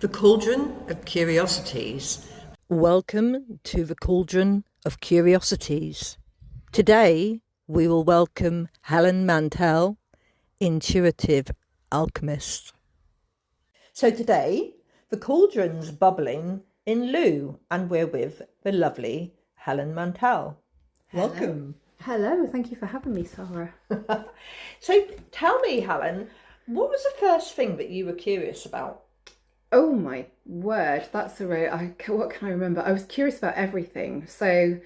The Cauldron of Curiosities. Welcome to the Cauldron of Curiosities. Today we will welcome Helen Mantell, intuitive alchemist. So today the cauldron's bubbling in Lou and we're with the lovely Helen Mantell. Welcome. Hello, thank you for having me, Sarah. So tell me, Helen, what was the first thing that you were curious about? Oh my word, that's a what can I remember? I was curious about everything. So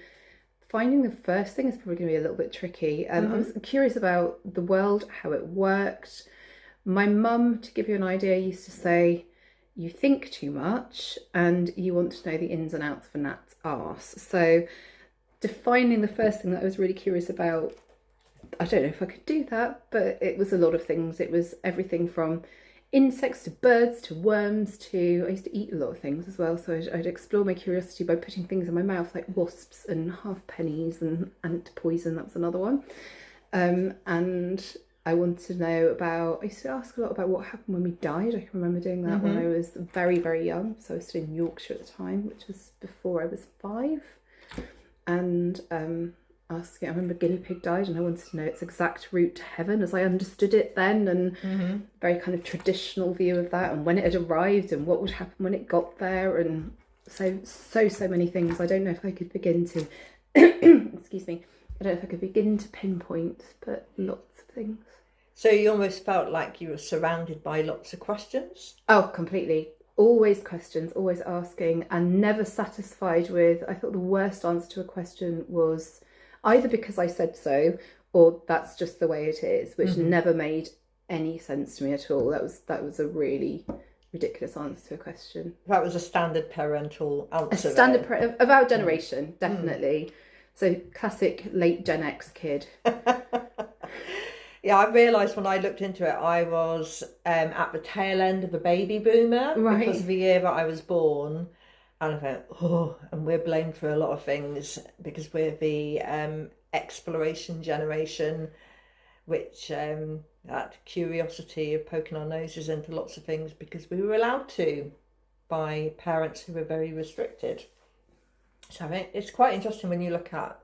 finding the first thing is probably going to be a little bit tricky. I was curious about the world, how it worked. My mum, to give you an idea, used to say, you think too much and you want to know the ins and outs of a gnat's arse. So defining the first thing that I was really curious about, I don't know if I could do that, but it was a lot of things. It was everything from insects to birds to worms to, I used to eat a lot of things as well, so I'd explore my curiosity by putting things in my mouth like wasps and half pennies and ant poison. That was another one. And I wanted to know about, I used to ask a lot about what happened when we died. I can remember doing that when I was very, very young. So I was still in Yorkshire at the time, which was before I was 5. And asking, I remember guinea pig died and I wanted to know its exact route to heaven as I understood it then, and very kind of traditional view of that and when it had arrived and what would happen when it got there, and so many things. I don't know if I could begin to excuse me, I don't know if I could begin to pinpoint, but lots of things. So you almost felt like you were surrounded by lots of questions? Oh, completely. Always questions, always asking, and never satisfied with, I thought the worst answer to a question was either because I said so or that's just the way it is, which never made any sense to me at all. That was a really ridiculous answer to a question. That was a standard parental answer. A standard of our generation, definitely. So classic late Gen X kid. Yeah, I realised when I looked into it, I was at the tail end of the baby boomer because of the year that I was born. And I thought, oh, and we're blamed for a lot of things because we're the exploration generation, which that curiosity of poking our noses into lots of things because we were allowed to by parents who were very restricted. So I think it's quite interesting when you look at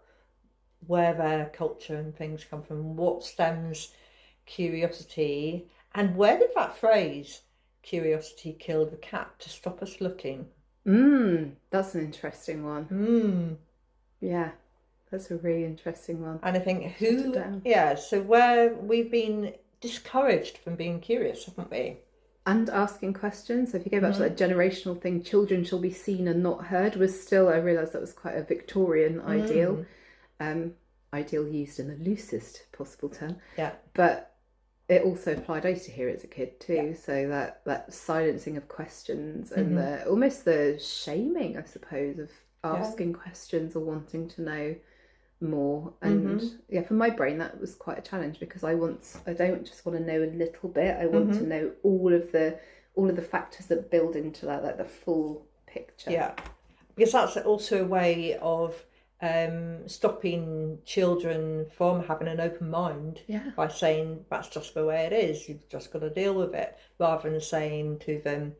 where their culture and things come from, what stems curiosity, and where did that phrase, curiosity killed the cat, to stop us looking? That's an interesting one. Yeah, that's a really interesting one. And I think so where we've been discouraged from being curious, haven't we? And asking questions. So if you go back to that generational thing, children shall be seen and not heard, was still, I realised that was quite a Victorian ideal. Ideal used in the loosest possible term. Yeah. But it also applied, I used to hear it as a kid too. Yeah. So that silencing of questions and almost the shaming, I suppose, of asking questions or wanting to know more. And for my brain that was quite a challenge because I don't just want to know a little bit. I want to know all of the factors that build into that, like the full picture. Yeah. Because that's also a way of stopping children from having an open mind by saying that's just the way it is, you've just got to deal with it, rather than saying to them,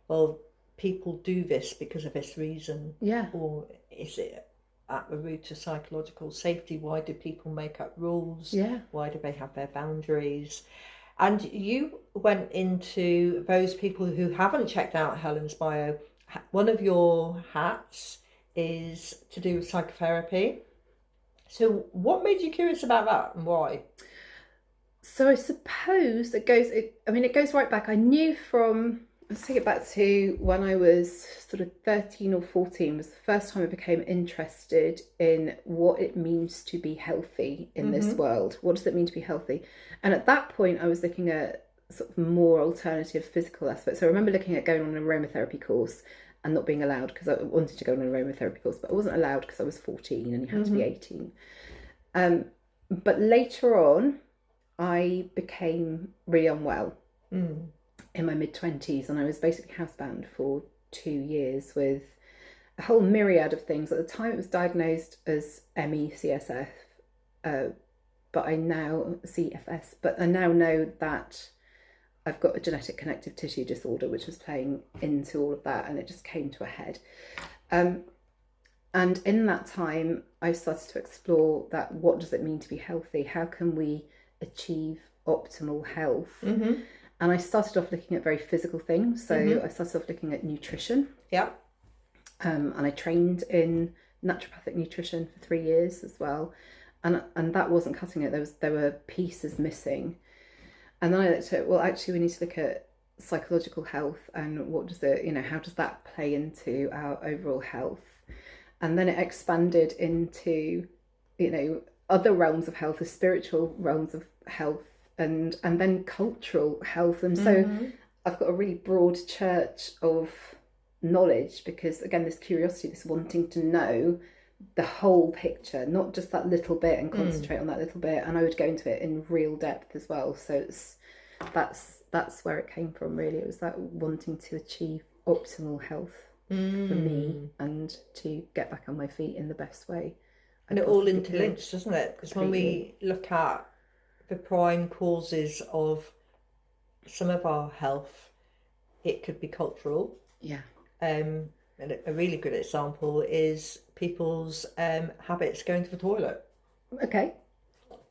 well, people do this because of this reason, or is it at the root of psychological safety? Why do people make up rules? Why do they have their boundaries? And you went into those people who haven't checked out Helen's bio. One of your hats is to do with psychotherapy. So what made you curious about that and why? So I suppose it goes right back. I knew let's take it back to when I was sort of 13 or 14 was the first time I became interested in what it means to be healthy in this world. What does it mean to be healthy? And at that point I was looking at sort of more alternative physical aspects. So I remember looking at going on an aromatherapy course and not being allowed because I wanted to go on an aromatherapy course, but I wasn't allowed because I was 14 and you had to be 18. But later on, I became really unwell in my mid-20s, and I was basically housebound for 2 years with a whole myriad of things. At the time, it was diagnosed as ME/CSF, but I now CFS. But I now know that I've got a genetic connective tissue disorder, which was playing into all of that, and it just came to a head. And in that time, I started to explore that, what does it mean to be healthy? How can we achieve optimal health? Mm-hmm. And I started off looking at very physical things. So I started off looking at nutrition. Yeah. And I trained in naturopathic nutrition for 3 years as well. And that wasn't cutting it. There were pieces missing. And then I looked at, well, actually, we need to look at psychological health, and what does it, how does that play into our overall health? And then it expanded into, other realms of health, the spiritual realms of health, and then cultural health. And so I've got a really broad church of knowledge, because again, this curiosity, this wanting to know the whole picture, not just that little bit and concentrate on that little bit. And I would go into it in real depth as well. So that's where it came from, really. It was that wanting to achieve optimal health for me, and to get back on my feet in the best way. And it all interlinks, doesn't it? Because when we look at the prime causes of some of our health, it could be cultural. Yeah. And a really good example is people's habits going to the toilet. Okay.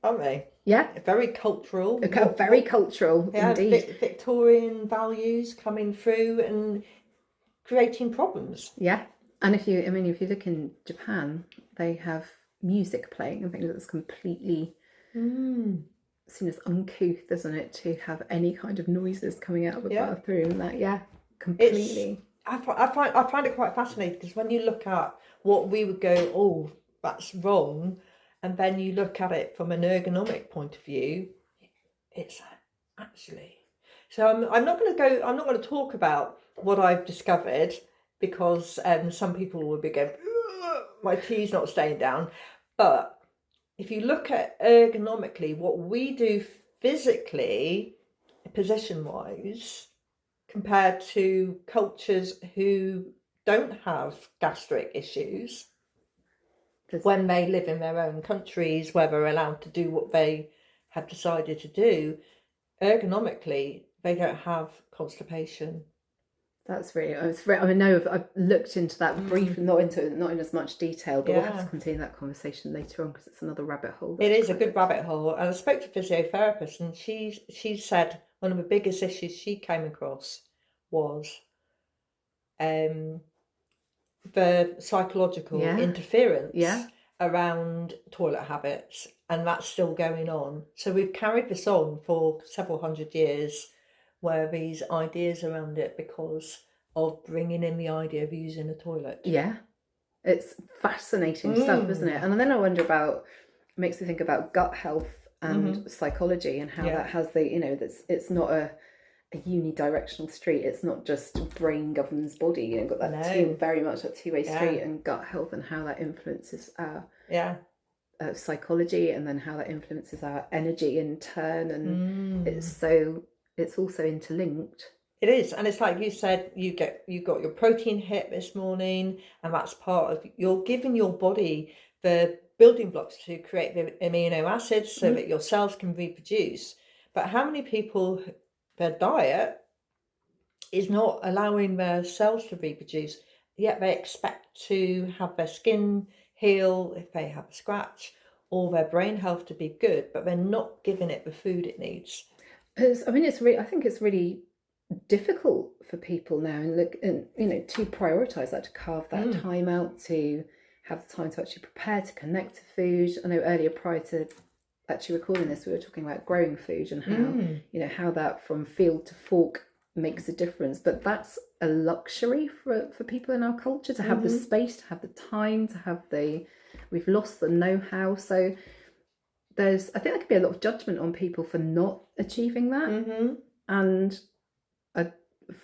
Aren't they? Yeah. Very cultural. Very cultural, indeed. Victorian values coming through and creating problems. Yeah. And if you look in Japan, they have music playing. I think that's completely seen as uncouth, isn't it, to have any kind of noises coming out of a bathroom? That, completely. I find it quite fascinating, because when you look at what we would go, oh, that's wrong, and then you look at it from an ergonomic point of view, it's actually. So I'm not going to talk about what I've discovered, because some people will be going, my tea's not staying down. But if you look at ergonomically what we do physically, position-wise, compared to cultures who don't have gastric issues, when they live in their own countries, where they're allowed to do what they have decided to do, ergonomically, they don't have constipation. That's really, I know I've looked into that briefly, not in as much detail, but we'll have to continue that conversation later on, because it's another rabbit hole. It is a good rabbit hole. And I spoke to a physiotherapist, and she said one of the biggest issues she came across was the psychological interference around toilet habits, and that's still going on. So we've carried this on for several hundred years, where these ideas around it, because of bringing in the idea of using a toilet. Yeah, it's fascinating stuff, isn't it? And then I wonder about, it makes me think about gut health and psychology, and how that has it's not a unidirectional street. It's not just brain governs body. You've got that very much a two-way street, and gut health, and how that influences our psychology, and then how that influences our energy in turn. And it's also interlinked. It is, and it's like you said, you got your protein hit this morning, and that's part of, you're giving your body the building blocks to create the amino acids so that your cells can reproduce. But how many people, their diet is not allowing their cells to reproduce, yet they expect to have their skin heal if they have a scratch, or their brain health to be good, but they're not giving it the food it needs. I think it's really difficult for people now, and to prioritize that, to carve that time out, to have the time to actually prepare, to connect to food. I know earlier, prior to actually recording this, we were talking about growing food, and how how that from field to fork makes a difference. But that's a luxury for people in our culture, to have the space, to have the time, to have we've lost the know-how. So I think there could be a lot of judgment on people for not achieving that. And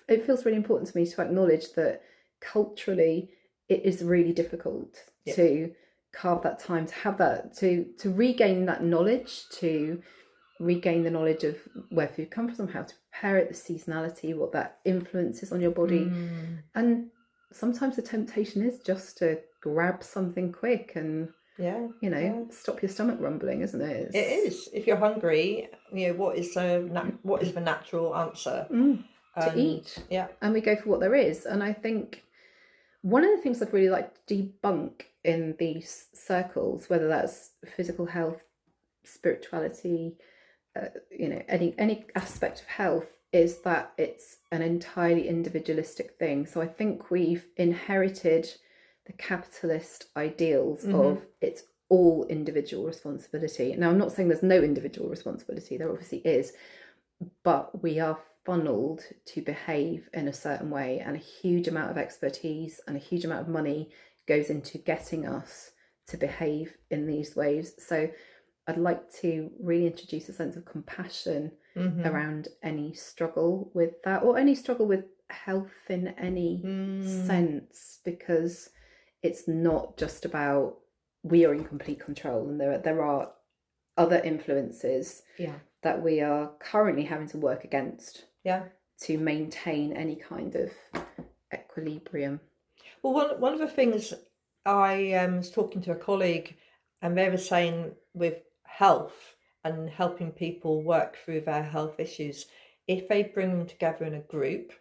it feels really important to me to acknowledge that culturally it is really difficult to carve that time, to have that, to regain that knowledge, to regain the knowledge of where food comes from, how to prepare it, the seasonality, what that influences on your body. And sometimes the temptation is just to grab something quick, and Stop your stomach rumbling, isn't it? It is. If you're hungry, what is the natural answer? To eat. Yeah. And we go for what there is. And I think one of the things I'd really like to debunk in these circles, whether that's physical health, spirituality, any aspect of health, is that it's an entirely individualistic thing. So I think we've inherited the capitalist ideals of it's all individual responsibility. Now, I'm not saying there's no individual responsibility, there obviously is, but we are funneled to behave in a certain way, and a huge amount of expertise and a huge amount of money goes into getting us to behave in these ways. So I'd like to really introduce a sense of compassion around any struggle with that, or any struggle with health in any sense, because it's not just about we are in complete control, and there are other influences that we are currently having to work against to maintain any kind of equilibrium. Well, one of the things I was talking to a colleague, and they were saying with health and helping people work through their health issues, if they bring them together in a group,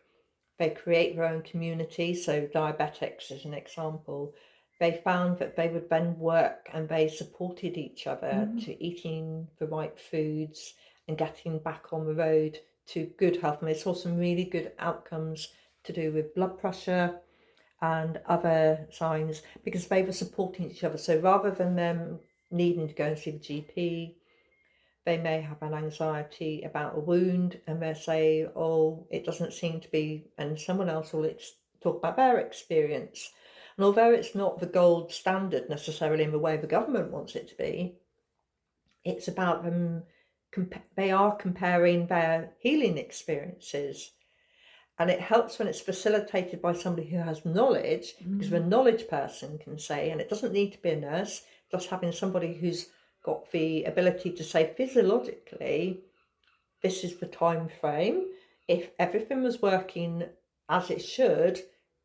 they create their own community. So diabetics is an example. They found that they would then work, and they supported each other to eating the right foods and getting back on the road to good health. And they saw some really good outcomes to do with blood pressure and other signs, because they were supporting each other. So rather than them needing to go and see the GP, they may have an anxiety about a wound, and they say, oh, it doesn't seem to be, and someone else will talk about their experience. And although it's not the gold standard necessarily in the way the government wants it to be, it's about them, they are comparing their healing experiences. And it helps when it's facilitated by somebody who has knowledge, because the knowledge person can say, and it doesn't need to be a nurse, just having somebody who's got the ability to say physiologically, this is the time frame. If everything was working as it should,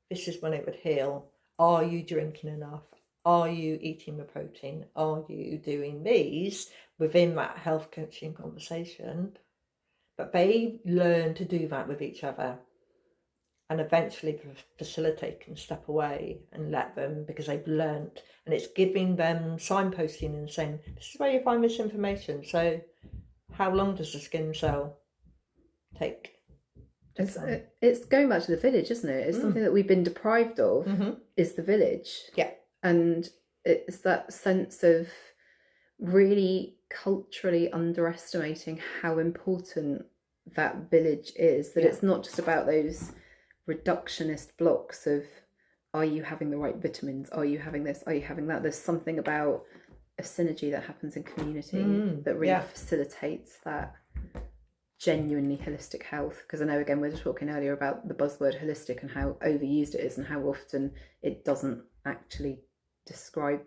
this is when it would heal. Are you drinking enough? Are you eating the protein? Are you doing these within that health coaching conversation? But they learn to do that with each other. And eventually the facilitator can step away and let them, because they've learnt. And it's giving them signposting and saying, this is where you find this information. So how long does the skin cell take? It's going back to the village, isn't it? It's something that we've been deprived of, is the village. Yeah. And it's that sense of really culturally underestimating how important that village is, that it's not just about those reductionist blocks of, are you having the right vitamins? Are you having this? Are you having that? There's something about a synergy that happens in community that really facilitates that genuinely holistic health. Because I know, again, we were talking earlier about the buzzword holistic and how overused it is, and how often it doesn't actually describe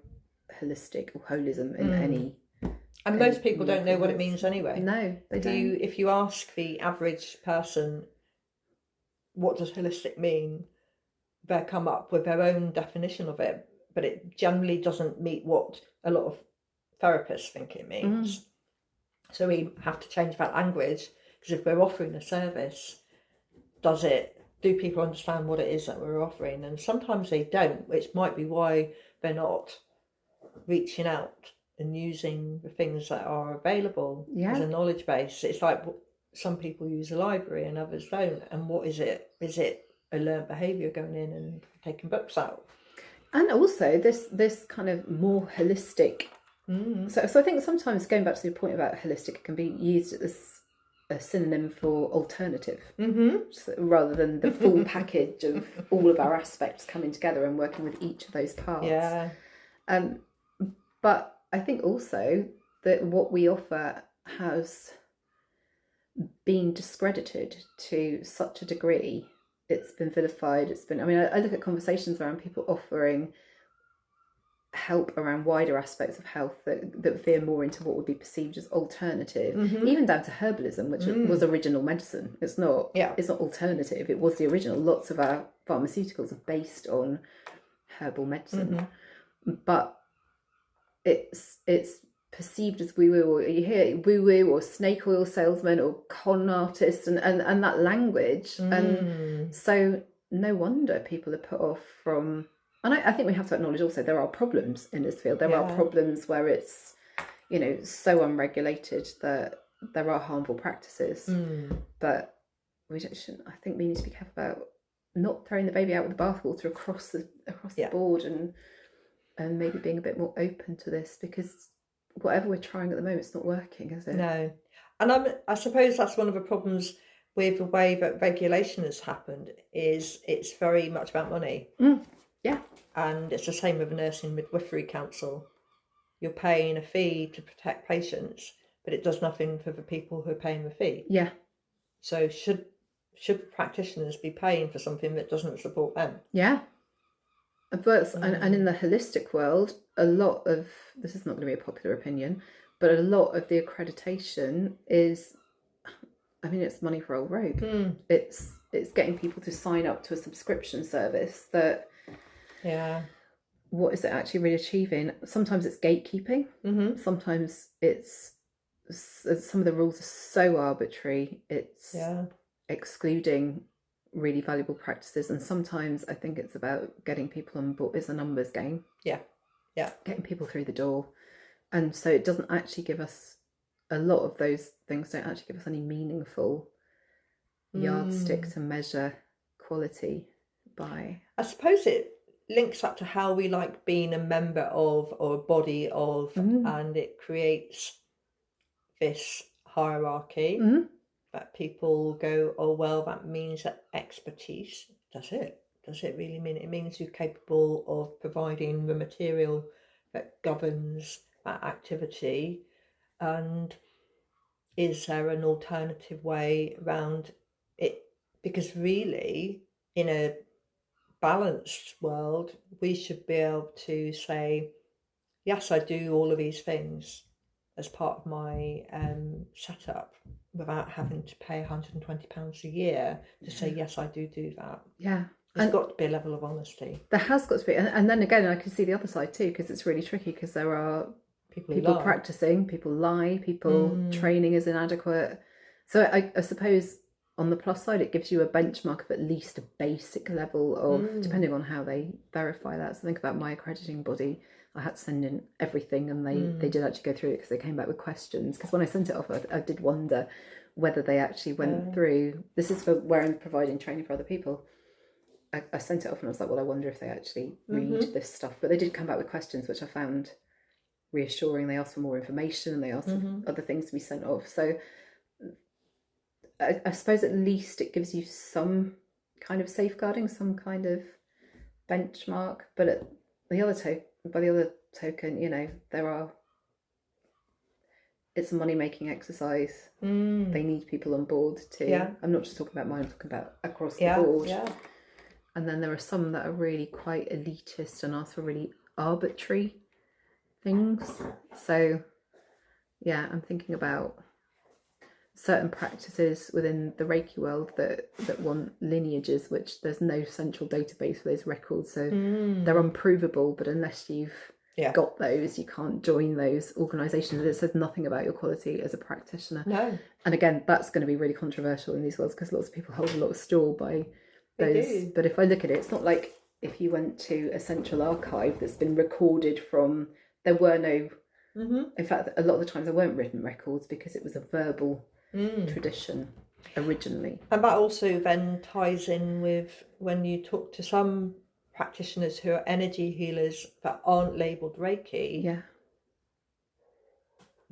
holistic or holism in any. And most people don't know what it means anyway. No, they don't. If you ask the average person, what does holistic mean, they'll come up with their own definition of it, but it generally doesn't meet what a lot of therapists think it means. So we have to change that language, because if we're offering a service, do people understand what it is that we're offering? And sometimes they don't, which might be why they're not reaching out and using the things that are available as a knowledge base. It's like some people use a library and others don't. And what is it? Is it a learned behaviour going in and taking books out? And also this kind of more holistic. So I think sometimes, going back to the point about holistic, it can be used as a synonym for alternative, rather than the full package of all of our aspects coming together and working with each of those parts. Yeah. But I think also that what we offer has been discredited to such a degree. It's been vilified. I look at conversations around people offering help around wider aspects of health that veer more into what would be perceived as alternative, even down to herbalism, which was original medicine. It's not alternative, it was the original. Lots of our pharmaceuticals are based on herbal medicine, but it's perceived as woo-woo, or you hear woo-woo or snake oil salesman or con artist, and that language. And so no wonder people are put off from, and I think we have to acknowledge also there are problems in this field. There are problems where it's, you know, so unregulated that there are harmful practices. But we shouldn't, I think we need to be careful about not throwing the baby out with the bathwater across the board, and maybe being a bit more open to this, because whatever we're trying at the moment, it's not working, is it? No. And I suppose that's one of the problems with the way that regulation has happened, is it's very much about money. Yeah. And it's the same with the Nursing Midwifery Council. You're paying a fee to protect patients, but it does nothing for the people who are paying the fee. Yeah. So should practitioners be paying for something that doesn't support them? Yeah. But and in the holistic world, a lot of, this is not going to be a popular opinion, but a lot of the accreditation is, I mean, it's money for old rope. It's getting people to sign up to a subscription service that, what is it actually really achieving? Sometimes it's gatekeeping. Sometimes it's, some of the rules are so arbitrary. It's excluding really valuable practices, and sometimes I think it's about getting people on board. It's a numbers game. Getting people through the door, and so it doesn't actually give us, a lot of those things don't actually give us any meaningful yardstick to measure quality by. I suppose it links up to how we like being a member of, or a body of, and it creates this hierarchy. That people go, oh, well, that means that expertise. Does it? Does it really mean it? It means you're capable of providing the material that governs that activity. And is there an alternative way around it? Because really, in a balanced world, we should be able to say, yes, I do all of these things as part of my setup, without having to pay £120 a year to say, yes, I do that. There's got to be a level of honesty. There has got to be. And then again, I can see the other side too, because it's really tricky, because there are people practicing, people lie, people training is inadequate. So I suppose on the plus side, it gives you a benchmark of at least a basic level of, depending on how they verify that. So think about my accrediting body. I had to send in everything, and they did actually go through it, because they came back with questions. Because when I sent it off, I did wonder whether they actually went through. This is for where I'm providing training for other people. I sent it off and I was like, well, I wonder if they actually read this stuff. But they did come back with questions, which I found reassuring. They asked for more information, and they asked for other things to be sent off. So I suppose at least it gives you some kind of safeguarding, some kind of benchmark. But by the other token, you know, it's a money-making exercise. They need people on board too. I'm not just talking about mine, I'm talking about across the board. And then there are some that are really quite elitist and ask for really arbitrary things. So I'm thinking about certain practices within the Reiki world that want lineages, which there's no central database for those records, so they're unprovable. But unless you've got those, you can't join those organisations. It says nothing about your quality as a practitioner. No. And again, that's going to be really controversial in these worlds, because lots of people hold a lot of store by those. But if I look at it, it's not like if you went to a central archive that's been recorded from, there were no, in fact, a lot of the times there weren't written records, because it was a verbal tradition originally. And that also then ties in with when you talk to some practitioners who are energy healers that aren't labelled Reiki,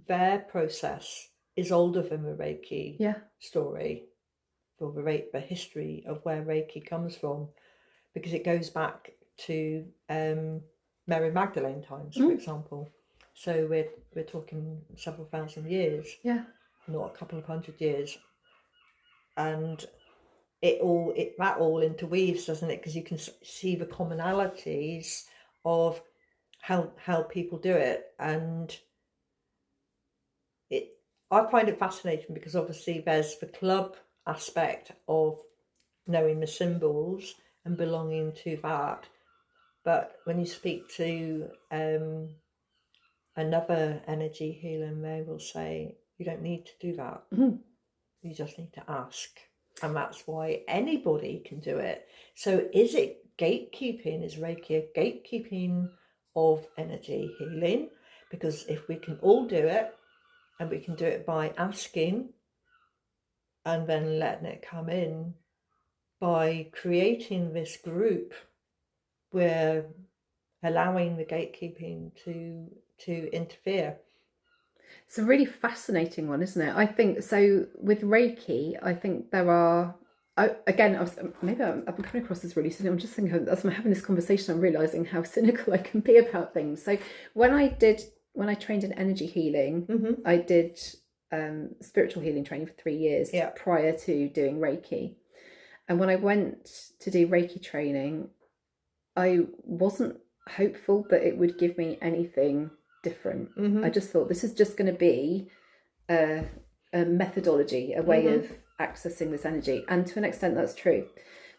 their process is older than the Reiki story, or the history of where Reiki comes from, because it goes back to Mary Magdalene times, for example. So we're talking several thousand years, not a couple of hundred years, and that all interweaves, doesn't it? Because you can see the commonalities of how people do it, and I find it fascinating, because obviously there's the club aspect of knowing the symbols and belonging to that, but when you speak to another energy healer may will say, you don't need to do that. You just need to ask. And that's why anybody can do it. So is it gatekeeping? Is Reiki a gatekeeping of energy healing? Because if we can all do it, and we can do it by asking and then letting it come in, by creating this group, we're allowing the gatekeeping to interfere. It's a really fascinating one, isn't it? I think so. With Reiki, I think there are. Again, I'm coming across as really cynical. I'm just thinking, as I'm having this conversation, I'm realizing how cynical I can be about things. So when I trained in energy healing, I did spiritual healing training for 3 years prior to doing Reiki. And when I went to do Reiki training, I wasn't hopeful that it would give me anything different. I just thought this is just going to be a methodology, a way of accessing this energy. And to an extent, that's true.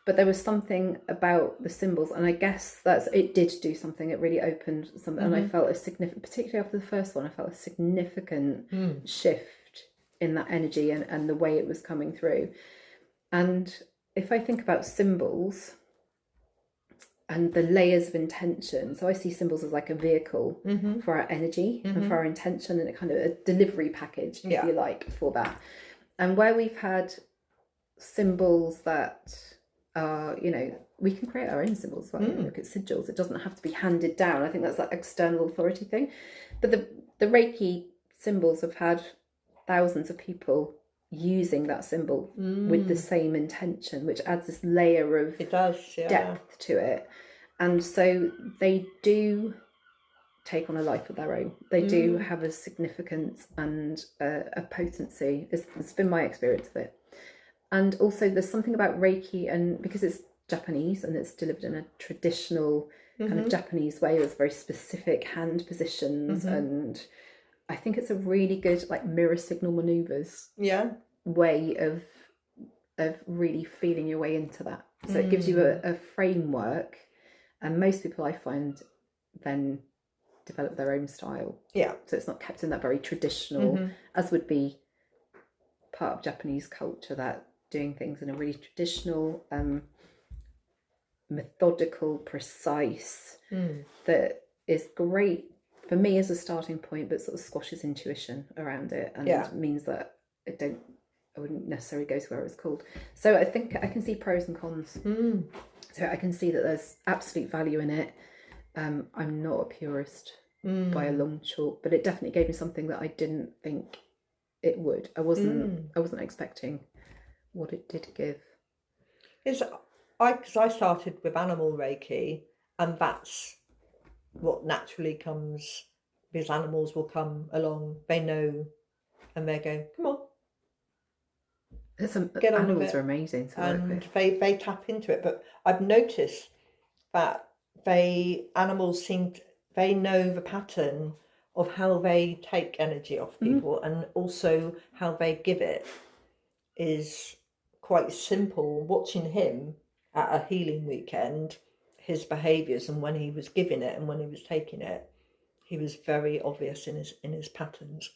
But there was something about the symbols, and I guess it did do something. It really opened something, and I felt a significant, particularly after the first one, I felt a significant shift in that energy and the way it was coming through. And if I think about symbols and the layers of intention, so I see symbols as like a vehicle for our energy and for our intention, and a kind of a delivery package, if you like, for that. And where we've had symbols that are, we can create our own symbols. Look at sigils. It doesn't have to be handed down. I think that's that external authority thing. But the Reiki symbols have had thousands of people using that symbol with the same intention, which adds this layer of depth to it. And so they do take on a life of their own. They do have a significance and a potency. It's been my experience of it. And also there's something about Reiki, and because it's Japanese and it's delivered in a traditional kind of Japanese way, there's very specific hand positions, and I think it's a really good like mirror signal maneuvers way of really feeling your way into that. So it gives you a framework, and most people I find then develop their own style. So it's not kept in that very traditional, as would be part of Japanese culture, that doing things in a really traditional, methodical, precise, that is great for me as a starting point, but sort of squashes intuition around it, and means that I wouldn't necessarily go to where it's called. So I think I can see pros and cons. So I can see that there's absolute value in it. I'm not a purist by a long chalk, but it definitely gave me something that I didn't think it would. I wasn't expecting what it did give. Because I started with animal Reiki, and that's what naturally comes, because animals will come along, they know, and they go, come on, get on with it. Animals are amazing to work with. And they tap into it. But I've noticed that animals they know the pattern of how they take energy off people, and also how they give it is quite simple. Watching him at a healing weekend, his behaviours, and when he was giving it and when he was taking it, he was very obvious in his patterns.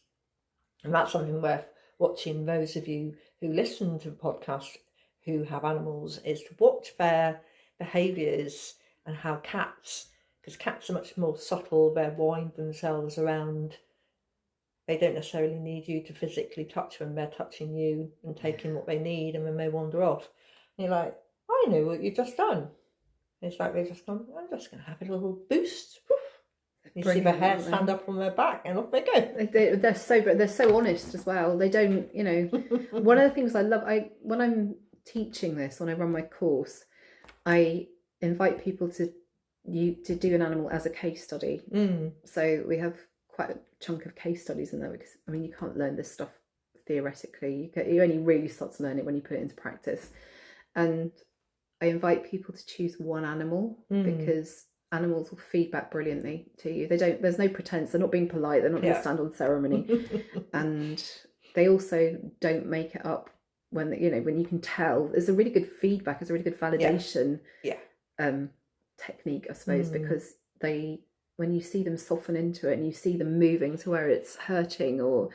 And that's something worth watching. Those of you who listen to the podcast who have animals, is to watch their behaviours, and how cats, because cats are much more subtle, they wind themselves around. They don't necessarily need you to physically touch them, they're touching you and taking what they need, and then they wander off. And you're like, I know what you've just done. It's like they've just gone, I'm just going to have a little boost. You see their hair stand up on their back, and off they go. They're so honest as well. They don't, one of the things I love, when I'm teaching this, when I run my course, I invite people to do an animal as a case study. So we have quite a chunk of case studies in there, because you can't learn this stuff theoretically. You only really start to learn it when you put it into practice. And I invite people to choose one animal, because animals will feed back brilliantly to you. There's no pretense. They're not being polite. They're not going to stand on ceremony. And they also don't make it up when you can tell. There's a really good feedback. There's a really good validation technique, I suppose, because they when you see them soften into it and you see them moving to where it's hurting, or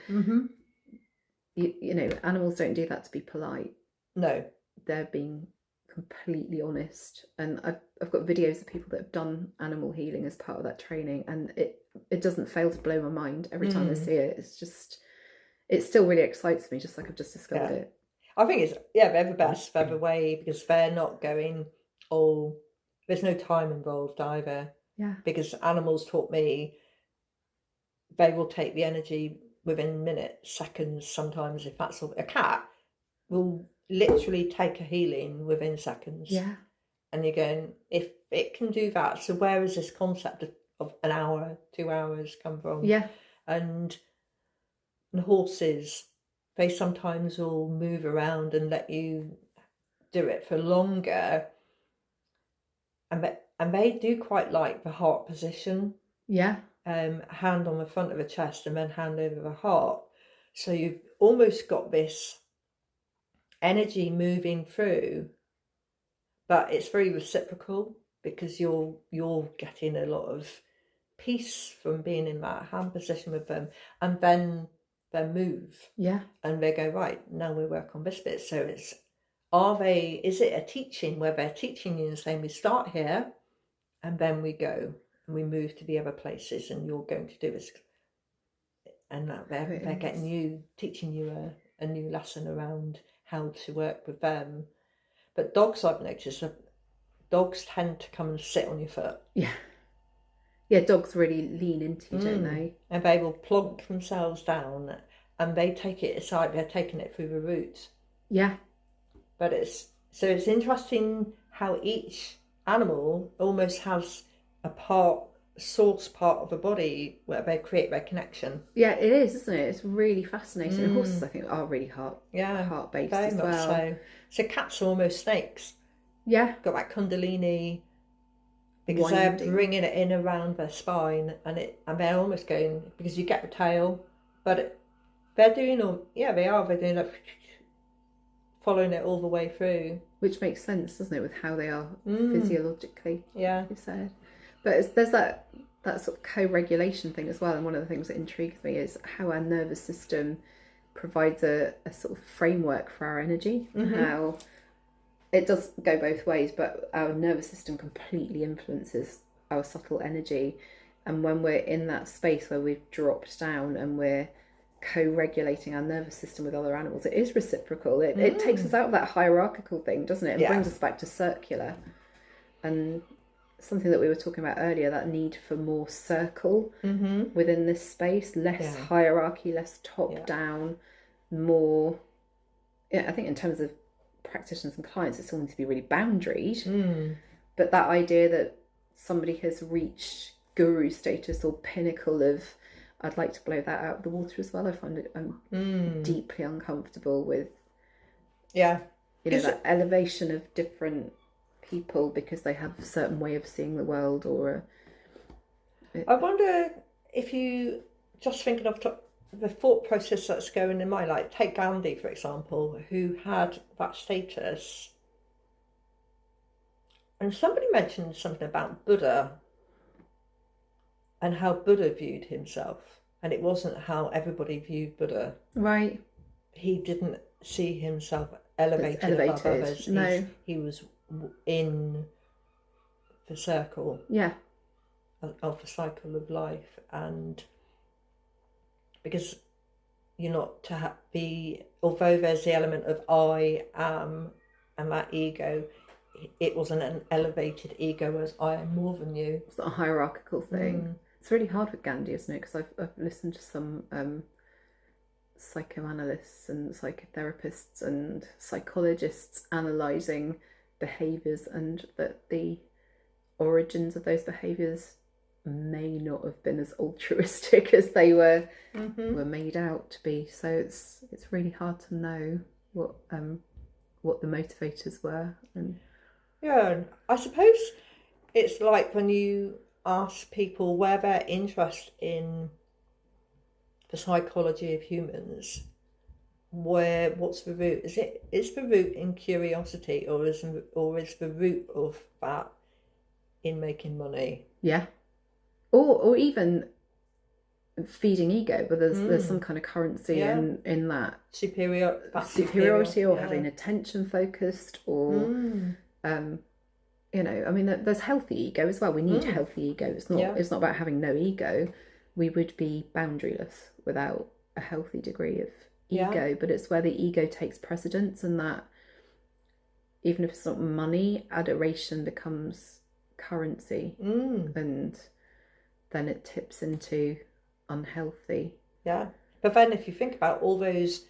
you know, animals don't do that to be polite. No, they're being completely honest. And I've got videos of people that have done animal healing as part of that training, and it doesn't fail to blow my mind every time I see it. It's just, it still really excites me, just like I've just discovered it. I think it's they're the best, they're the way, because they're not going, oh, there's no time involved either. Yeah. Because animals taught me they will take the energy within minutes, seconds, sometimes. If that's a cat will literally take a healing within seconds. Yeah. And you're going, if it can do that, so where is this concept of an hour, 2 hours come from? Yeah. And horses, they sometimes will move around and let you do it for longer. And they do quite like the heart position. Yeah. Hand on the front of the chest and then hand over the heart. So you've almost got this energy moving through, but it's very reciprocal, because you're getting a lot of peace from being in that hand position with them, and then they move. Yeah. And they go, right, now we work on this bit. So is it a teaching where they're teaching you and saying, we start here and then we go and we move to the other places, and you're going to do this, and they're getting you, teaching you a new lesson around how to work with them. But dogs, I've noticed, dogs tend to come and sit on your foot. Yeah, dogs really lean into you, don't they? And they will plonk themselves down, and they take it aside. They're taking it through the roots. Yeah. But it's interesting how each animal almost has a source part of the body where they create their connection. Yeah, it is, isn't it? It's really fascinating. And horses, I think, are really heart-based as well. So cats are almost snakes. Yeah. Got that kundalini, because they're bringing it in around their spine, and they're almost going, because you get the tail, but they're doing they're doing it, following it all the way through. Which makes sense, doesn't it, with how they are physiologically, you said. But there's that sort of co-regulation thing as well, and one of the things that intrigues me is how our nervous system provides a sort of framework for our energy, how it does go both ways, but our nervous system completely influences our subtle energy. And when we're in that space where we've dropped down and we're co-regulating our nervous system with other animals, it is reciprocal. It takes us out of that hierarchical thing, doesn't it, and brings us back to circular. And something that we were talking about earlier, that need for more circle within this space, less hierarchy, less top down, more, I think in terms of practitioners and clients, it's all needs to be really boundaried. But that idea that somebody has reached guru status or pinnacle of, I'd like to blow that out of the water as well. I find it, I'm deeply uncomfortable with that elevation of different people because they have a certain way of seeing the world. Or I wonder if you just thinking of the thought process that's going in mind, like take Gandhi for example, who had that status, and somebody mentioned something about Buddha and how Buddha viewed himself, and it wasn't how everybody viewed Buddha. Right. He didn't see himself elevated above others. No. He was in the circle of the cycle of life, and because you're not to be, although there's the element of I am and that ego, it wasn't an elevated ego as I am more than you. It's not a hierarchical thing. It's really hard with Gandhi, isn't it? Because I've listened to some psychoanalysts and psychotherapists and psychologists analysing behaviours, and that the origins of those behaviours may not have been as altruistic as they were made out to be. So it's really hard to know what the motivators were. And I suppose it's like when you ask people where their interest in the psychology of humans, what's the root? Is the root in curiosity, or is the root of that in making money? or even feeding ego, but there's some kind of currency in that superiority, or having attention focused, or you know, I mean, there's healthy ego as well. We need healthy ego. It's not about having no ego. We would be boundaryless without a healthy degree of ego, but it's where the ego takes precedence, and that even if it's not money, adoration becomes currency, and then it tips into unhealthy. Yeah, but then if you think about all those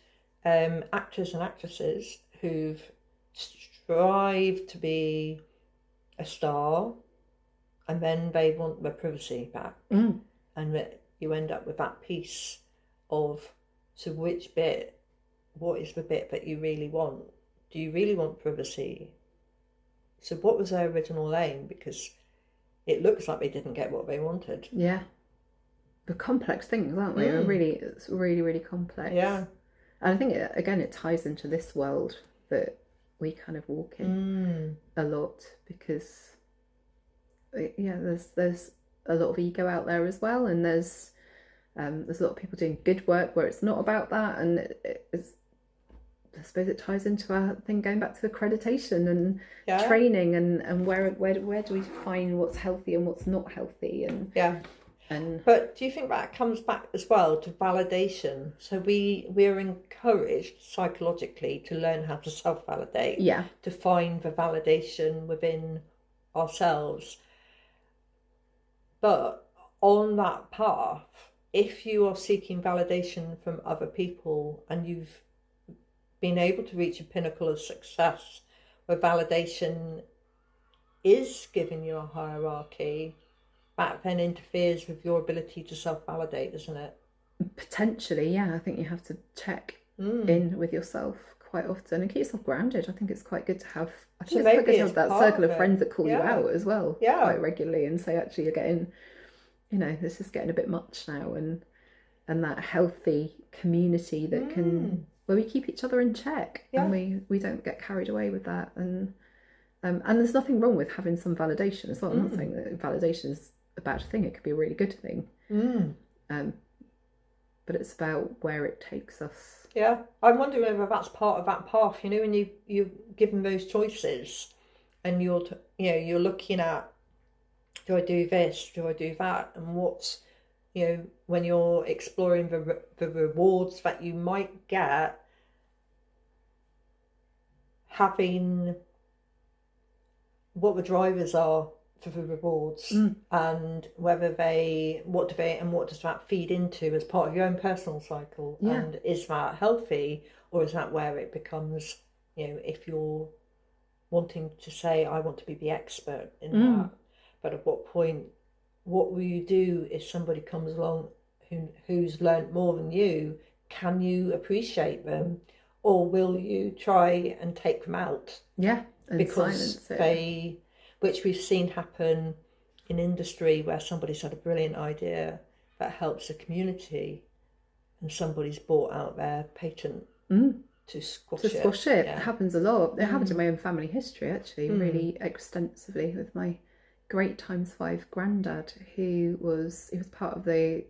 actors and actresses who've strived to be a star, and then they want their privacy back, and that you end up with that piece of, so which bit, what is the bit that you really want? Do you really want privacy? So what was their original aim? Because it looks like they didn't get what they wanted. Yeah. The complex things, aren't they? It's really, really complex. Yeah. And I think, it ties into this world that we kind of walk in a lot, because, there's a lot of ego out there as well, and there's a lot of people doing good work where it's not about that, and it's, I suppose it ties into our thing going back to accreditation and training, and where do we find what's healthy and what's not healthy, but do you think that comes back as well to validation? So we're encouraged psychologically to learn how to self-validate, to find the validation within ourselves. But on that path, if you are seeking validation from other people and you've been able to reach a pinnacle of success where validation is giving you a hierarchy, that then interferes with your ability to self-validate, doesn't it? Potentially, yeah. I think you have to check in with yourself quite often and keep yourself grounded. I think it's quite good to have. I think it's quite good to have that circle of friends that call you out as well, quite regularly, and say, actually, you're getting, this is getting a bit much now, and that healthy community that can, where we keep each other in check, and we don't get carried away with that, and there's nothing wrong with having some validation as well. I'm not saying that validation is a bad thing. It could be a really good thing. But it's about where it takes us. Yeah, I'm wondering whether that's part of that path. When you're given those choices, and you're looking at, do I do this? Do I do that? And what's, when you're exploring the rewards that you might get, having what the drivers are for the rewards, and what does that feed into as part of your own personal cycle, and is that healthy, or is that where it becomes, if you're wanting to say, I want to be the expert in that, but at what point, what will you do if somebody comes along who's learnt more than you? Can you appreciate them, or will you try and take them out? Because which we've seen happen in industry, where somebody's had a brilliant idea that helps the community, and somebody's bought out their patent to squash it. It happens a lot. It happened in my own family history, actually, really extensively, with my great ×5 granddad, who was part of the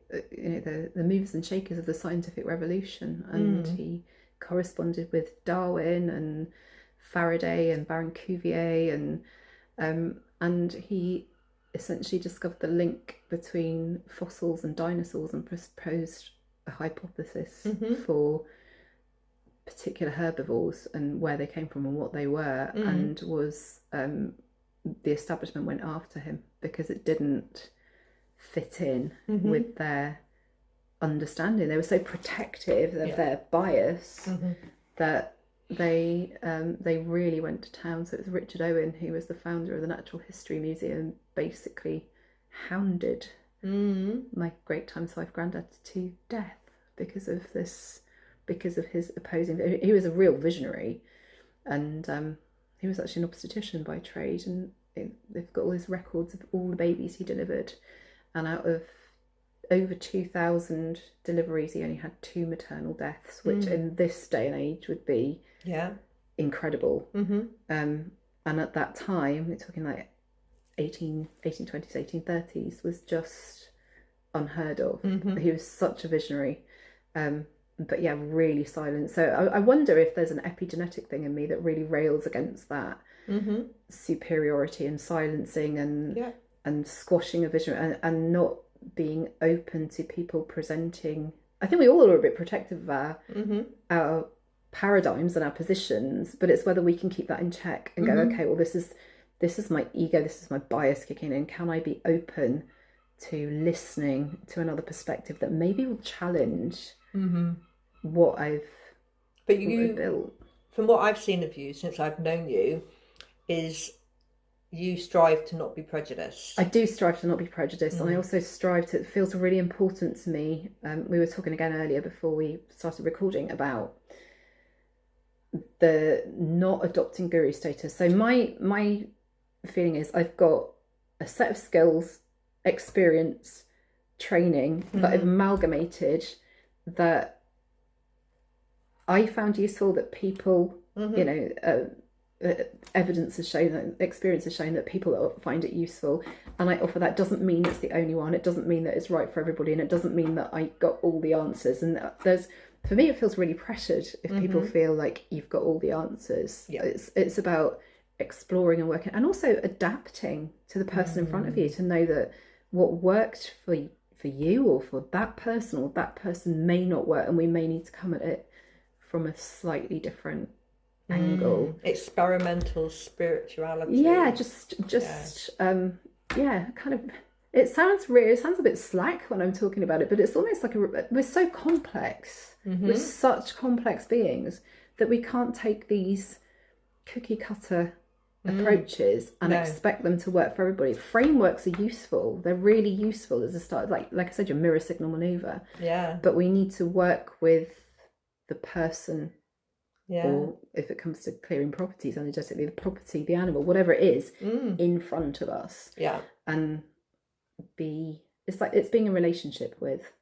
movers and shakers of the scientific revolution, and he corresponded with Darwin and Faraday and Baron Cuvier, and he essentially discovered the link between fossils and dinosaurs, and proposed a hypothesis for particular herbivores and where they came from and what they were, and was the establishment went after him because it didn't fit in with their understanding. They were so protective of their bias that they really went to town. So it was Richard Owen, who was the founder of the Natural History Museum, basically hounded my great ×5 granddad to death because of his opposing. He was a real visionary, and he was actually an obstetrician by trade, and they've got all his records of all the babies he delivered, and out of over 2,000 deliveries, he only had 2 maternal deaths, which in this day and age would be incredible. And at that time, we're talking like 1820s, 1830s was just unheard of. He was such a visionary. But yeah, really silent. So I wonder if there's an epigenetic thing in me that really rails against that superiority and silencing and squashing a vision and not being open to people presenting. I think we all are a bit protective of our paradigms and our positions, but it's whether we can keep that in check and go, okay, well, this is my ego, this is my bias kicking in. Can I be open to listening to another perspective that maybe will challenge what I've built? From what I've seen of you since I've known you, is you strive to not be prejudiced. I do strive to not be prejudiced, and I also strive to. It feels really important to me. We were talking again earlier before we started recording about the not adopting guru status. So my feeling is I've got a set of skills, experience, training that I've amalgamated that I found useful, that people, evidence has shown, that experience has shown that people find it useful, and I offer that. Doesn't mean it's the only one, it doesn't mean that it's right for everybody, and it doesn't mean that I got all the answers. And for me, it feels really pressured if people feel like you've got all the answers. It's about exploring and working, and also adapting to the person in front of you, to know that what worked for you or for that person may not work, and we may need to come at it from a slightly different angle. Experimental spirituality. Kind of. It sounds a bit slack when I'm talking about it, but it's almost like we're so complex. We're such complex beings that we can't take these cookie cutter approaches and expect them to work for everybody. Frameworks are useful. They're really useful as a start. Like I said, your mirror signal maneuver. Yeah. But we need to work with the person. Yeah. Or if it comes to clearing properties energetically, the property, the animal, whatever it is, in front of us. Yeah. And it's like it's being in a relationship with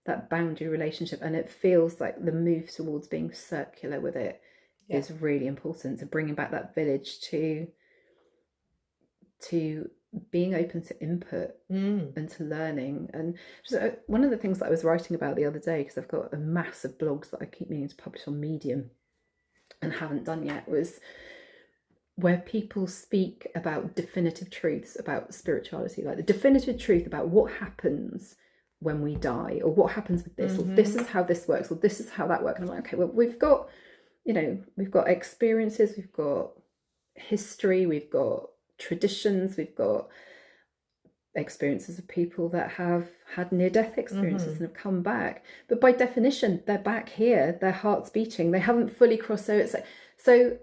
that boundary relationship, and it feels like the move towards being circular with it is really important, to bringing back that village to being open to input and to learning. And just, one of the things that I was writing about the other day, because I've got a mass of blogs that I keep meaning to publish on Medium and haven't done yet, was where people speak about definitive truths about spirituality, like the definitive truth about what happens when we die, or what happens with this, or this is how this works, or this is how that works. And I'm like, okay, well, we've got experiences, we've got history, we've got traditions, we've got experiences of people that have had near-death experiences and have come back. But by definition, they're back here, their heart's beating, they haven't fully crossed over. So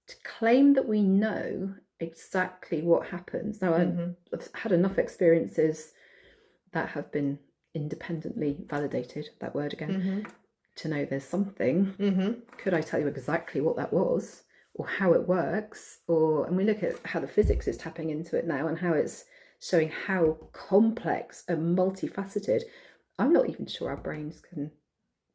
to claim that we know exactly what happens. Now, I've had enough experiences that have been independently validated, that word again, to know there's something. Could I tell you exactly what that was, or how it works? And we look at how the physics is tapping into it now, and how it's showing how complex and multifaceted. I'm not even sure our brains can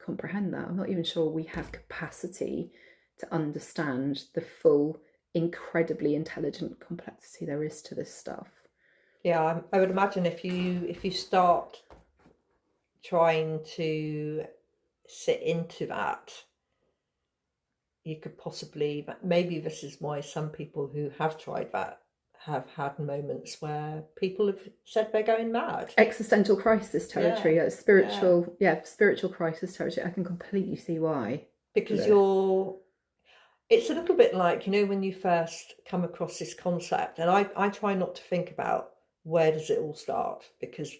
comprehend that. I'm not even sure we have capacity to understand the full, incredibly intelligent complexity there is to this stuff. Yeah, I would imagine if you start trying to sit into that, you could possibly, maybe this is why some people who have tried that have had moments where people have said they're going mad. Existential crisis territory, spiritual crisis territory. I can completely see why. Because it's a little bit like, when you first come across this concept, and I try not to think about where does it all start, because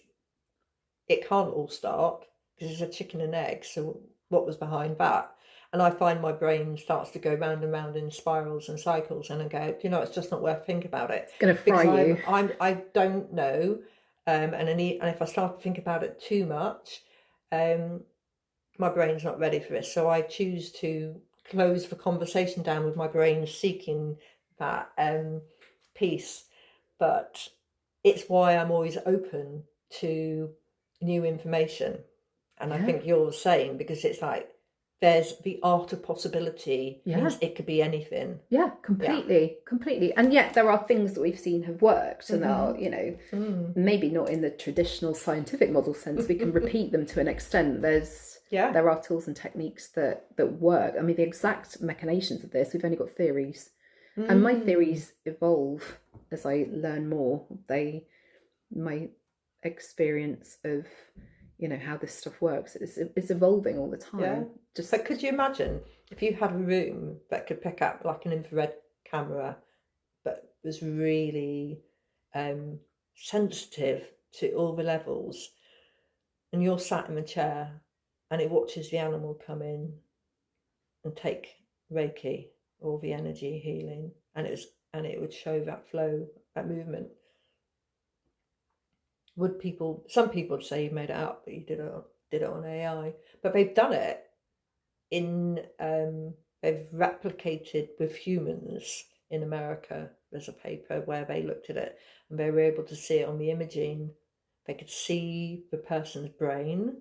it can't all start, because it's a chicken and egg. So what was behind that? And I find my brain starts to go round and round in spirals and cycles, and I go, it's just not worth thinking about it. It's going to fry you. I don't know, and if I start to think about it too much, my brain's not ready for this. So I choose to close the conversation down with my brain seeking that peace. But it's why I'm always open to new information. And I think you're the same, because it's like, there's the art of possibility. Means it could be anything. Yeah, completely. And yet there are things that we've seen have worked and are, you know, maybe not in the traditional scientific model sense. We can repeat them to an extent. There are tools and techniques that work. I mean, the exact machinations of this, we've only got theories. And my theories evolve as I learn more. My experience of, you know, how this stuff works, it's evolving all the time. But could you imagine if you had a room that could pick up like an infrared camera, but was really sensitive to all the levels, and you're sat in the chair and it watches the animal come in and take Reiki or the energy healing, and it would show that flow, that movement. Some people would say you made it up, but you did it on AI. But they've done it they've replicated with humans in America. There's a paper where they looked at it and they were able to see it on the imaging. They could see the person's brain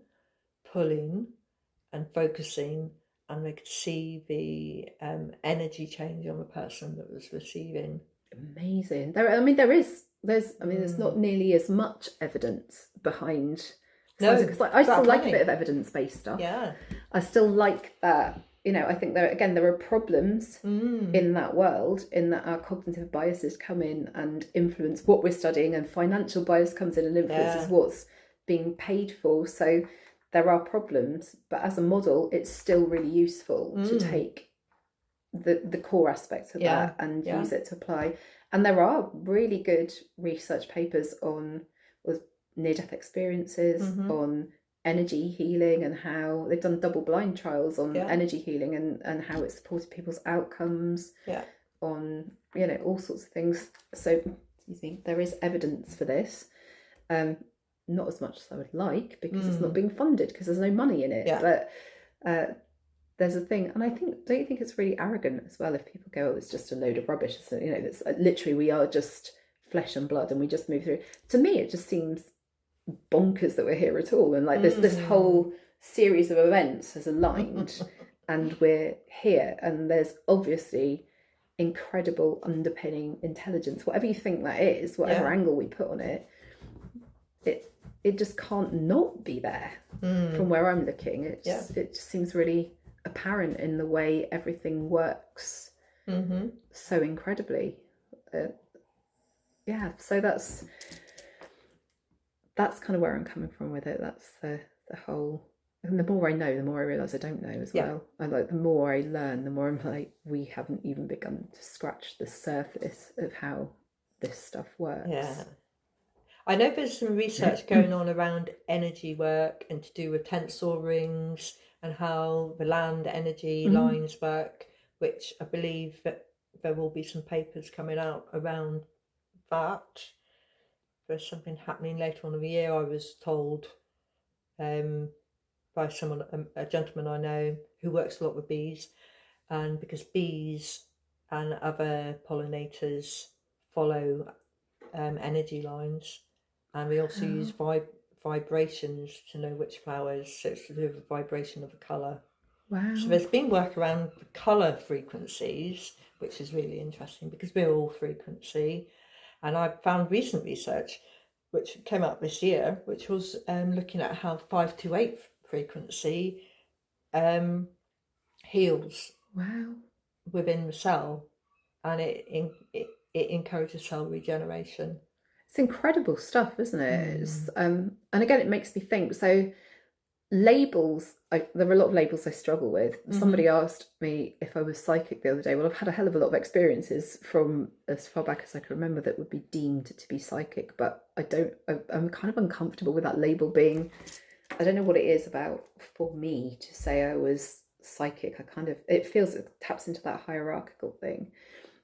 pulling and focusing, and they could see the energy change on the person that was receiving. Amazing. There's not nearly as much evidence behind. No, because I still like a bit of evidence-based stuff. Yeah, I still like that. You know, I think there are problems in that world, in that our cognitive biases come in and influence what we're studying, and financial bias comes in and influences what's being paid for. So there are problems, but as a model, it's still really useful to take the core aspects of that and use it to apply. And there are really good research papers on near-death experiences, on energy healing, and how they've done double-blind trials on energy healing and how it supported people's outcomes, on, you know, all sorts of things. So, excuse me, there is evidence for this. Not as much as I would like, because it's not being funded, because there's no money in it. But there's a thing, and don't you think it's really arrogant as well if people go, oh, it's just a load of rubbish? So, you know, it's literally, we are just flesh and blood and we just move through. To me, it just seems bonkers that we're here at all, and like this whole series of events has aligned and we're here, and there's obviously incredible underpinning intelligence, whatever you think that is, whatever angle we put on it, it just can't not be there. From where I'm looking, it just seems really apparent in the way everything works so incredibly. So that's kind of where I'm coming from with it. That's the whole. And the more I know, the more I realise I don't know as well. And like, the more I learn, the more I'm like, we haven't even begun to scratch the surface of how this stuff works. Yeah. I know there's some research going on around energy work and to do with tensor rings and how the land energy lines work, which I believe that there will be some papers coming out around that. There's something happening later on in the year, I was told, by someone, a gentleman I know who works a lot with bees, and because bees and other pollinators follow energy lines, and we also use vibrations to know which flowers, so it's to do with the vibration of the colour. Wow. So there's been work around the colour frequencies, which is really interesting because we're all frequency. And I found recent research, which came out this year, which was looking at how 528 frequency heals within the cell, and it encourages cell regeneration. It's incredible stuff, isn't it? It's, and again, it makes me think. So labels, there are a lot of labels I struggle with. Somebody asked me if I was psychic the other day. Well, I've had a hell of a lot of experiences from as far back as I can remember that would be deemed to be psychic, but I'm kind of uncomfortable with that label being, I don't know what it is about for me to say I was psychic. It feels, it taps into that hierarchical thing.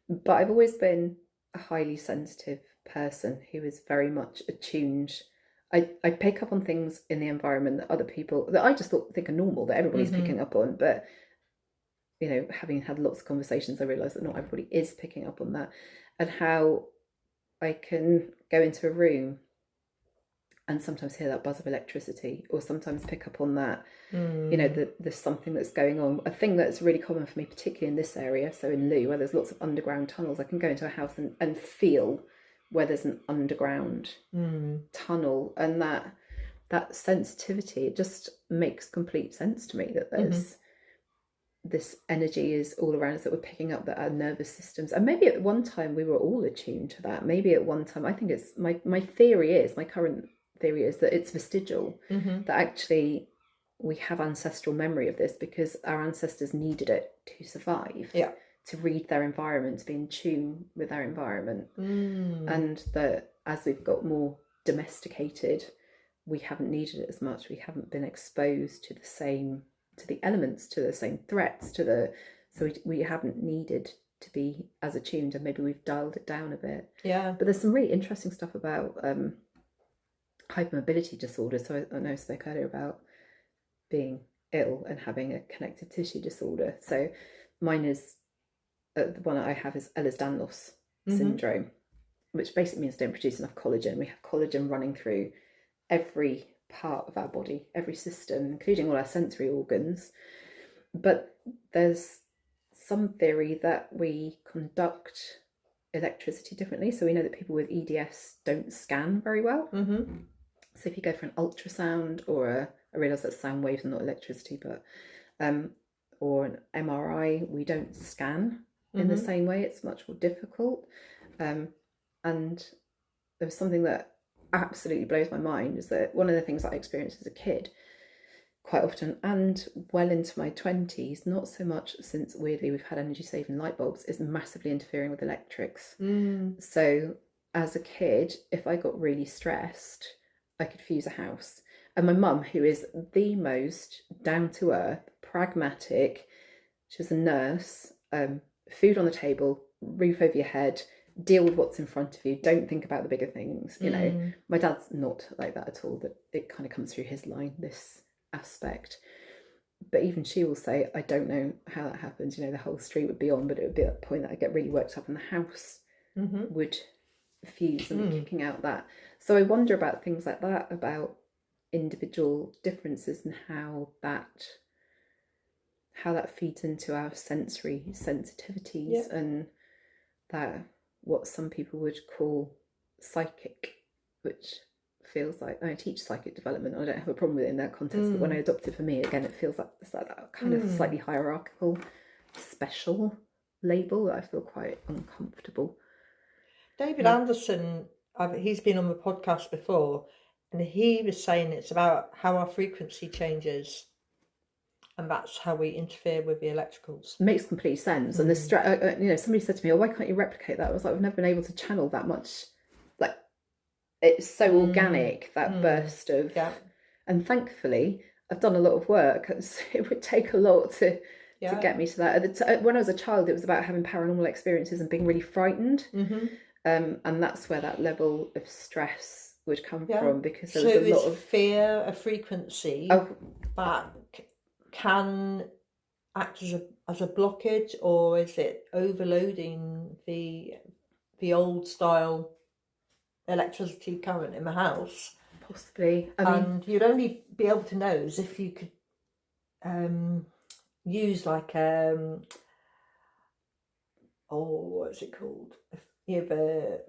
But I've always been a highly sensitive person who is very much attuned. I pick up on things in the environment that other people, that I just think are normal, that everybody's picking up on. But, you know, having had lots of conversations, I realise that not everybody is picking up on that. And how I can go into a room and sometimes hear that buzz of electricity, or sometimes pick up on that, you know, there's something that's going on. A thing that's really common for me, particularly in this area, so in Lou, where there's lots of underground tunnels, I can go into a house and feel where there's an underground tunnel, and that sensitivity, it just makes complete sense to me that there's this energy is all around us that we're picking up, that our nervous systems, and maybe at one time we were all attuned to that. Maybe at one time, I think it's my current theory is that it's vestigial, that actually we have ancestral memory of this because our ancestors needed it to survive, to read their environment, to be in tune with their environment, and that as we've got more domesticated, we haven't needed it as much. We haven't been exposed to the elements, to the same threats, so we haven't needed to be as attuned, and maybe we've dialed it down a bit. But there's some really interesting stuff about hypermobility disorder. So I know I spoke earlier about being ill and having a connective tissue disorder. So mine is the one I have is Ehlers-Danlos syndrome, which basically means don't produce enough collagen. We have collagen running through every part of our body, every system, including all our sensory organs. But there's some theory that we conduct electricity differently. So we know that people with EDS don't scan very well. So if you go for an ultrasound, or I realise that's sound waves and not electricity, but or an MRI, we don't scan in the same way. It's much more difficult. And there was something that absolutely blows my mind, is that one of the things I experienced as a kid quite often, and well into my 20s, not so much since weirdly we've had energy saving light bulbs, is massively interfering with electrics. So as a kid, if I got really stressed, I could fuse a house. And my mum, who is the most down to earth, pragmatic, she was a nurse, food on the table, roof over your head, deal with what's in front of you, don't think about the bigger things, you know. My dad's not like that at all, that it kind of comes through his line, this aspect. But even she will say, I don't know how that happens, you know, the whole street would be on, but it would be at the point that I get really worked up and the house would fuse and be kicking out that. So I wonder about things like that, about individual differences and how that feeds into our sensory sensitivities, and that what some people would call psychic, which feels like, I teach psychic development, I don't have a problem with it in that context, but when I adopt it for me, again, it feels like it's like that kind of slightly hierarchical special label that I feel quite uncomfortable. David Anderson, he's been on the podcast before, and he was saying it's about how our frequency changes, and that's how we interfere with the electricals. It makes complete sense. And the you know, somebody said to me, "Oh, why can't you replicate that?" I was like, "I've never been able to channel that much. Like, it's so organic, that burst of." And thankfully, I've done a lot of work. It would take a lot to get me to that. When I was a child, it was about having paranormal experiences and being really frightened. And that's where that level of stress would come from, because there was a lot of fear, a frequency that can act as a blockage, or is it overloading the old style electricity current in the house? Possibly. And you'd only be able to know as if you could use like what's it called? If you have a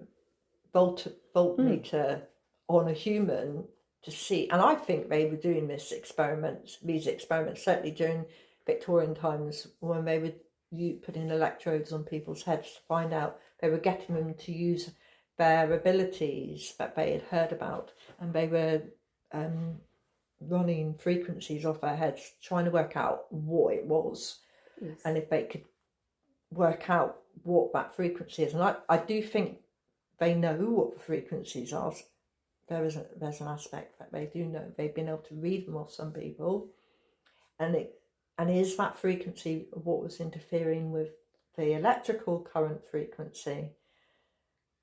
voltmeter on a human to see. And I think they were doing these experiments certainly during Victorian times, when they were putting electrodes on people's heads to find out. They were getting them to use their abilities that they had heard about, and they were running frequencies off their heads, trying to work out what it was, and if they could work out what that frequency is. And I do think they know what the frequencies are. There's an aspect that they do know. They've been able to read them off some people, and is that frequency what was interfering with the electrical current frequency?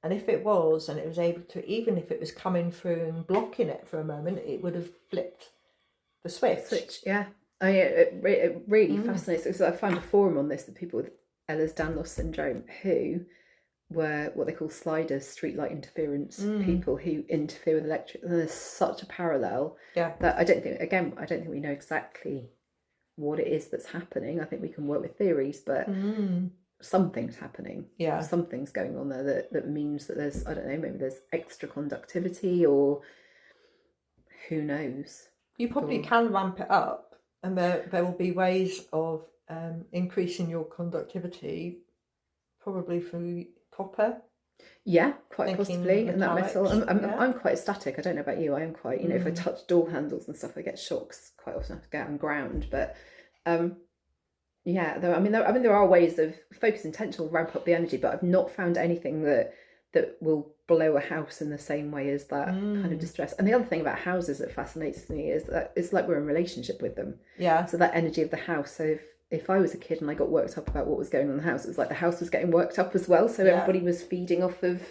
And if it was, and it was able to, even if it was coming through and blocking it for a moment, it would have flipped the switch. Yeah. It really fascinates. So I found a forum on this, that people with Ehlers-Danlos syndrome who were what they call sliders, streetlight interference people who interfere with electric. And there's such a parallel that I don't think we know exactly what it is that's happening. I think we can work with theories, but something's happening. Something's going on there that means that there's, I don't know, maybe there's extra conductivity, or who knows. You probably can ramp it up, and there will be ways of increasing your conductivity, probably through copper. Yeah, quite possibly. And that metal. I'm quite static. I don't know about you. I am quite, if I touch door handles and stuff, I get shocks quite often. I have to get on ground. But there are ways of focus intentional ramp up the energy, but I've not found anything that will blow a house in the same way as that kind of distress. And the other thing about houses that fascinates me is that it's like we're in relationship with them. Yeah. So that energy of the house. So if I was a kid and I got worked up about what was going on in the house, it was like the house was getting worked up as well. So everybody was feeding off of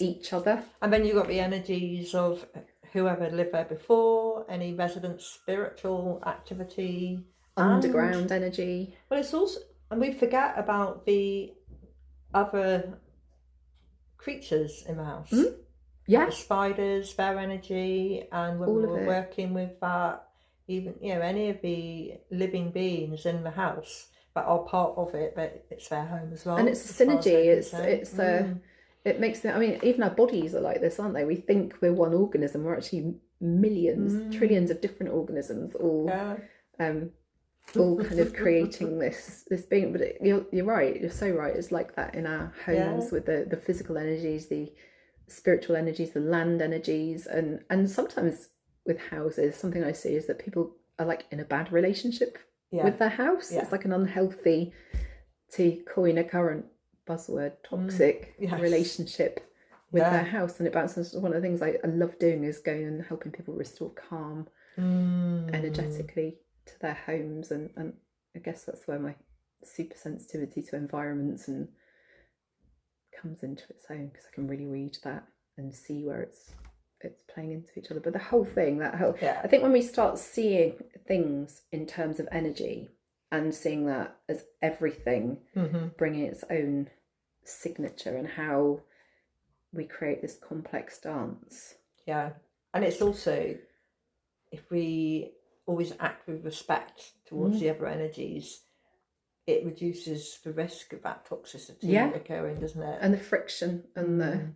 each other. And then you got the energies of whoever lived there before, any resident spiritual activity. Underground energy. Well, it's also, and we forget about the other creatures in the house. Yeah. The spiders, their energy, and when we were working with that, even any of the living beings in the house that are part of it, but it's their home as well. And it's a synergy. It makes it. I mean, even our bodies are like this, aren't they? We think we're one organism. We're actually millions, trillions of different organisms, all kind of creating this being. But you're right. You're so right. It's like that in our homes with the physical energies, the spiritual energies, the land energies, and sometimes with houses, something I see is that people are like in a bad relationship with their house. It's like an unhealthy, to coin a current buzzword, toxic relationship with their house. And it bounces. One of the things I love doing is going and helping people restore calm energetically to their homes, and I guess that's where my super sensitivity to environments and comes into its own, because I can really read that and see where it's playing into each other. But the whole thing, I think when we start seeing things in terms of energy and seeing that as everything bringing its own signature, and how we create this complex dance. Yeah. And it's also, if we always act with respect towards the other energies, it reduces the risk of that toxicity occurring, doesn't it? And the friction and the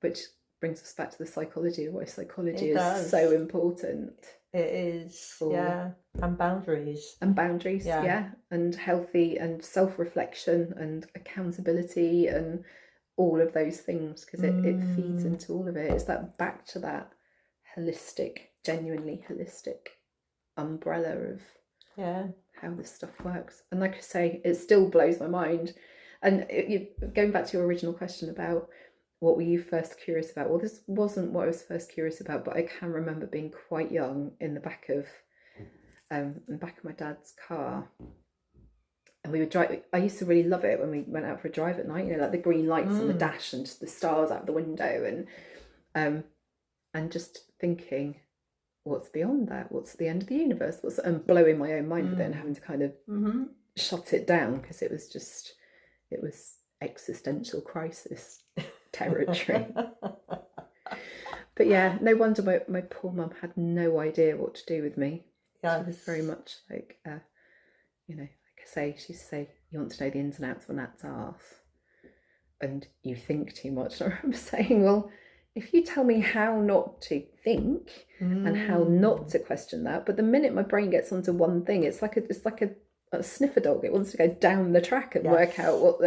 which brings us back to the psychology, why psychology is so important. It is, and boundaries. And healthy and self-reflection and accountability and all of those things, because it feeds into all of it. It's that back to that holistic, genuinely holistic umbrella of how this stuff works. And like I say, it still blows my mind. And going back to your original question about what were you first curious about? Well, this wasn't what I was first curious about, but I can remember being quite young in the back of my dad's car, and we would drive. I used to really love it when we went out for a drive at night. Like the green lights on the dash and just the stars out the window, and just thinking, what's beyond that? What's the end of the universe? And blowing my own mind with it and having to kind of shut it down, because it was existential crisis territory. But yeah, no wonder my poor mum had no idea what to do with me. She was very much like, like I say, she used to say, you want to know the ins and outs of an ant's arse, and you think too much. And I remember saying, well, if you tell me how not to think and how not to question that, but the minute my brain gets onto one thing, it's like a sniffer dog. It wants to go down the track and work out what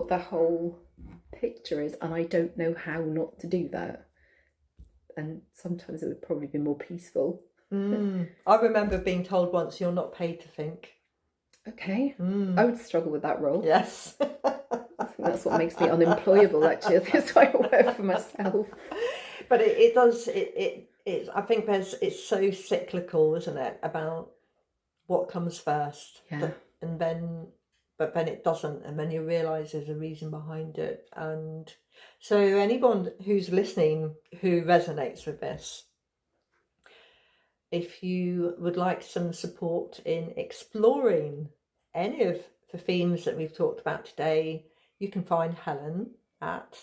the whole picture is, and I don't know how not to do that. And sometimes it would probably be more peaceful. I remember being told once, you're not paid to think. Okay. I would struggle with that role. Yes. I think that's what makes me unemployable, actually. That's why I work for myself. But it does, I think it's so cyclical, isn't it, about what comes first. Yeah. But then it doesn't, and then you realise there's a reason behind it. And so anyone who's listening who resonates with this, if you would like some support in exploring any of the themes that we've talked about today, you can find Helen at?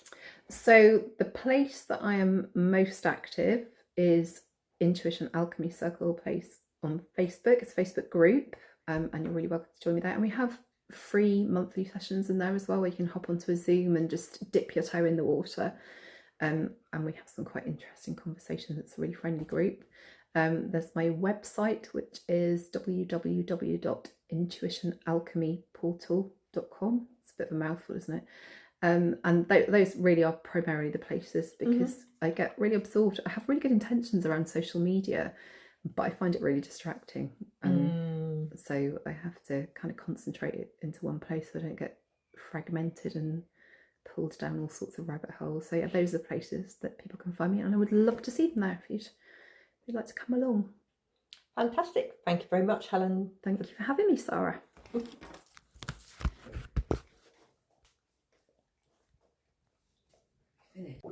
So the place that I am most active is Intuition Alchemy Circle place on Facebook. It's a Facebook group, and you're really welcome to join me there. And we have free monthly sessions in there as well, where you can hop onto a Zoom and just dip your toe in the water. And we have some quite interesting conversations. It's a really friendly group. There's my website, which is www.intuitionalchemyportal.com. It's a bit of a mouthful, isn't it? And those really are primarily the places, because I get really absorbed. I have really good intentions around social media, but I find it really distracting. So I have to kind of concentrate it into one place so I don't get fragmented and pulled down all sorts of rabbit holes. So yeah, those are the places that people can find me, and I would love to see them there if you'd like to come along. Fantastic. Thank you very much, Helen. Thank you for having me, Sarah. Finished.